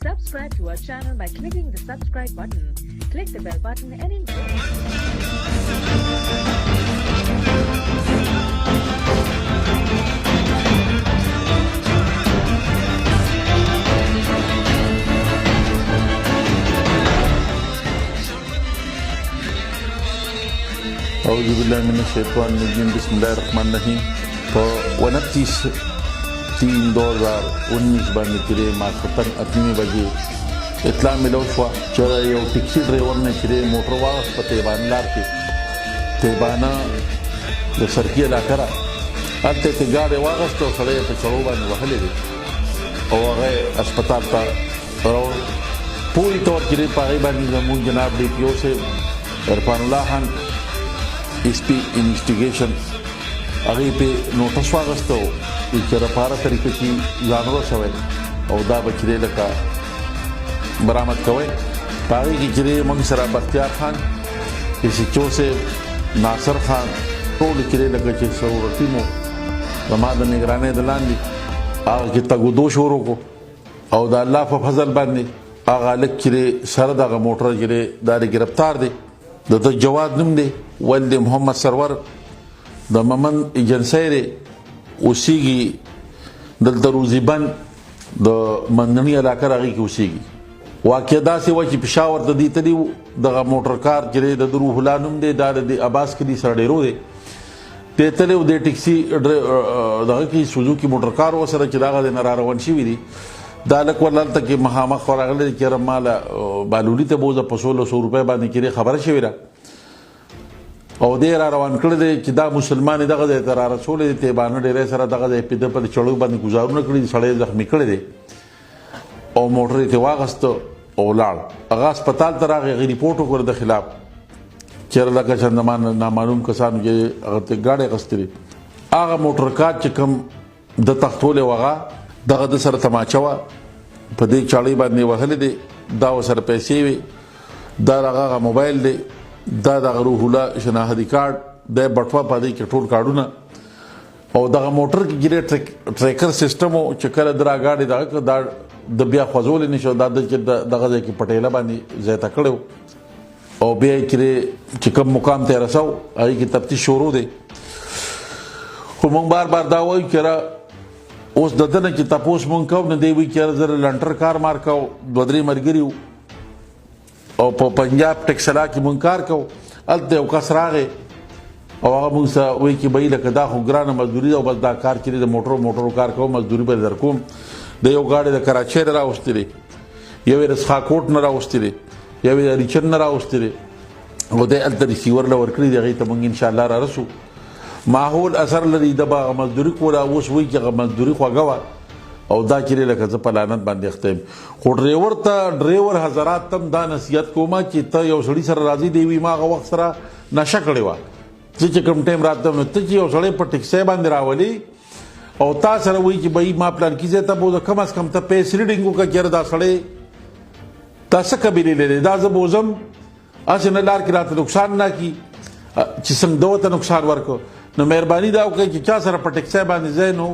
Subscribe to our channel by clicking the subscribe button. Click the bell button and enjoy. أعوذ بالله من الشيطان الرجيم بسم الله الرحمن الرحيم په 29/3/2019 باندې چې ماسپښین 8 بجې اطلاع ملو شو چې یو ټیکسي ډرایور نه چې موټر واغس په تیبان لار کې تیبانا د سرکی علاقه را الته ته ګاډي واغست او سړی په چلو باندې وهلې دي او هغه هسپتال ته راوړ پوری طور کې په هغه باندې زموږ جناب ډي پی او سے عرفان الله خان اس پی انویسټیګیشن هغه په نوټس واغستو چې لپاره طریقې کې ځانورو شوی او دا بچی لکه برآمد کوي پاره کې چې موږ سره بختیار خان کسی چوسه ناصر خان ټول کې لکه چې ضرورتي مو زماده نگرانې دلاندې هغه کې تګودو شروع کو او دا الله په فضل باندې هغه لکه سره دغه موټر کې داري گرفتار دي د جواد نوم دی ولد محمد سرور د ممن ایجنسی اوسېږي دلته روزیبن د مندني علاقه راغی کې اوسېږي واقع داسې و چې پېښور ته دی تلي دغه موټر کار چې د روح الله نوم دی دا د عباس کلي سره ډېرو دی ته تللی و د ټیکسي دغه کې سوزوکي موټر کار ورسره چې دغه نه را روان شوي دي دا لک ولالته کې مخامخ ورغلی چې ماله بالولي ته بوزه په 1600 روپۍ باندې کې خبره شوې ده او دې را روان کړی دی چې دا مسلمان دغه ځای ته را رسولی دی تیبانه ډېری سره دغه ځای په د چړو باندې ګزارونه کړي دي سړی زخمي کړی دی او موټر یې ترې واغسته او ولاړ هغه هسپتال ته راغی هغې ریپورټ وکړ د خلاف چېرې لکه چندمان نامعلوم کسانو چې هغه ته ګاډۍ اخیستلې هغه موټر کار چې کوم د تختولی و هغه دغه د سره تماچه وه په دې چاړۍ باندې وهلې دی دا ورسره پیسې وې دا هغه موبایل دی دا دغه روح الله شناختی کارت د بټوه په دې کې ټول کارډونه او دغه موټر کې ګیره ټریکر سیستم او چې کله درا غاډي دا د بیا خوځول نشو دا دغه ځای کې پټېله باندې زیاته کړو او بیا چې کوم مقام ته رساو هغه کې تفتیش شروع دی خو موږ بار دا وایو چې اوس ددنه چې تاسو مونږ کو نه دی وی چې زر لنټر کار مار کو دوه درې مرګریو او په پنجاب ټیکسلا کې مونږ کار کو الته یو کس راغی او هغه مونږ سره وایي چې بای لکه دا خو ګرانه مزدوري او بس دا کار چې د موټرو کار کوم مزدوري به در کوم د یو ګاډي د کراچۍ نه راوستلې یو یې رسخاکوټ نه راوستلې یو یې ریچن نه راوستلې او د الته ریسیور له ورکړي دی هغې ته مونږ انشاءالله را رسو ماحول اثر لري د باغ مزدوري کوله اوس وایي چې هغه مزدوري خوږه وه او دا چې لکه زه په لعنت باندې اخته یم خو ډریور حضرات ته دا نصیحت کومه چې ته یو سړي سره راضي دی وي ما هغه وخت سره نشه کړې وه زه چې کوم ټایم راته نو ته چې یو سړی په ټیکسۍ باندې راولي او تا سره وایي چې بهی ما پلانکي ځای ته بوځه کم از کم ته پیس ریډینګ وکړه چې دا سړی تا څه قبیلې لرې دا زه بوځم هسې نه لار کې راته نقصان نه کړي چې څنګه ده ورته نقصان ورکړو نو مهرباني دا وکړئ چې چا سره په ټیکسۍ باندې ځای نو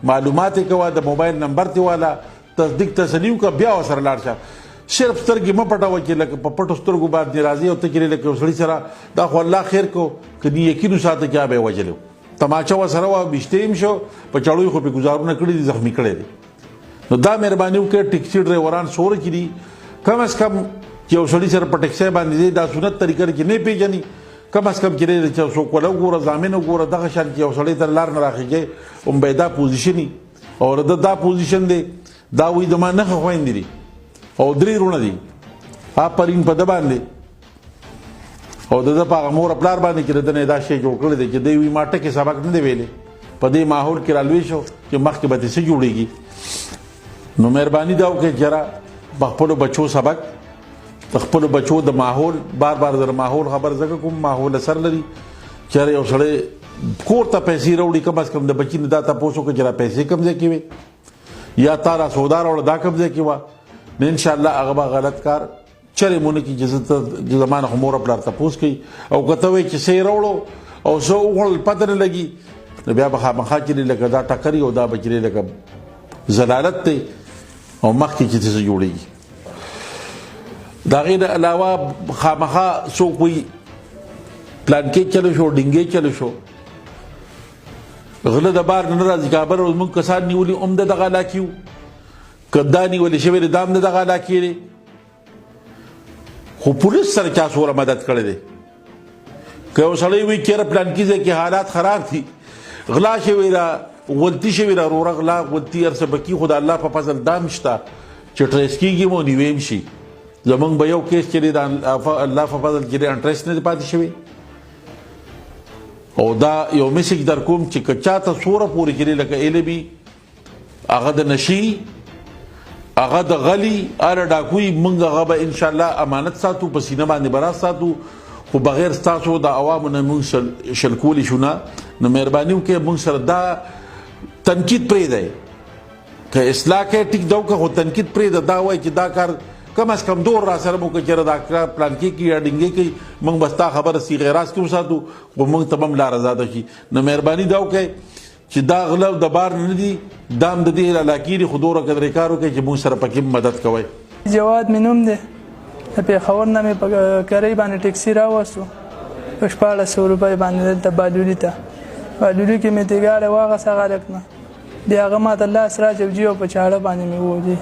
معلومات یې کوه د موبایل نمبر تی والا تصدیق تسلي وکړه بیا ورسره لاړ شه صرف سترګې مه پټوه چې لکه په پټو سترګو باندې راځي او ته چې لکه یو سړي سره دا خو الله خیر کو که دې یقین وساته چې به یې وجلو تماچه ورسره وه بیشته هم شو په چړو یې خو پې ګزارونه کړي دي زخمي کړی دی نو دا مهرباني وکړئ ټیکسي ډرایوران څومره چې دي کم از کم چې یو سړي سره په ټیکسۍ باندې ځي دا سنت طریقه کې نه پېژني کم از کم چې څوک ولا وګوره ضامن وګوره دغه شان چې یو سړی تر لار نه راخېږي هم به دا پوزیشن او دا پوزیشن دی دا وایي زما نښه خویندې دي او 3 وروڼه دي آفرین په ده باندې او د ده په هغه مور پلار باندې چې د ده نه دا شی جوړ کړی دی چې دی وایي ما ټکې سبق نه دی ویلی په دې ماحول کې رالوی شو چې مخکې به دې څه جوړېږي نو مهرباني دا وکړئ چې په خپلو بچو سبق د خپلو بچو د ماحول بار در ماحول خبر ځکه کوم ماحول اثر لري چېرې یو سړی کور ته پیسې راوړي کم از کم د بچي نه دا تپوس وکړه چې را پیسې کوم ځای کې وې یا تا را سودا راوړه دا کوم ځای کې وه نو انشاءالله هغه به غلط کار چرې مونه کړي چې زما نه خو مور پلار تپوس کوي او که ته وایې چې څه یې راوړو او څه وخوړل پته نه لګي نو بیا به خامخا چې لکه دا ټکري او دا به چې لکه ضلالت دی او مخکې چې څه جوړېږي د هغې نه علاوه خامخا څوک وایي پلانکې چلو شو ډینګې چلو شو غله د بار نه راځي کابل او زموږ کسان نیولي هم د دغه علاقې وو که دا نیولې شوی دی دا هم د دغه علاقې دی خو پولیس سره چا څومره مدد کړی دی که یو سړی وایي چېرې پلانکي ځای کې حالات خراب دي غلا شوې ده غلطي شوې ده وروره غلا غلطي هر څه پکې خو د الله په فضل دا هم شته چې ټریس کېږي مو نیوی هم شي زموږ به یو کیس چې دی د الله په فضل چې دی انټرسټ نه دی پاتې شوی او دا یو میسج در کوم چې که چاته څومره پورې چې دی لکه ایلبي هغه د نشي هغه د غلي هر ډاکوي موږ هغه به انشاءالله امانت ساتو په سینه باندې به راساتو خو بغیر ستاسو د عوامو نه موږ شل کولی شو نه نو مهرباني وکړئ موږ سره دا تنقید پرېږدئ که اصلاح کوي ټیک ده وکړه خو تنقید پرېږده دا وایي چې دا کار کم از کم دور را سره موږ چېرې دا کار پلانکې کوي یا ډینګې کوي موږ به ستا خبره صیغې راز کې وساتو خو موږ ته به هم لاره زاده شي نو مهرباني دا وکړئ چې دا غله د بار نه دي دا هم د دې علاقې دي خو دومره قدرې کار وکړئ چې موږ سره پکې مدد کوئ جواد مې نوم دی د پېښور نه مې په کرۍ باندې ټیکسي راوستو په 1400 روپۍ باندې دلته بالولي ته بالولي کې مې تیګاړې واغسته غلک نه بیا هغه ما ته لاس راچوجي او په چاړه باندې مې ووځي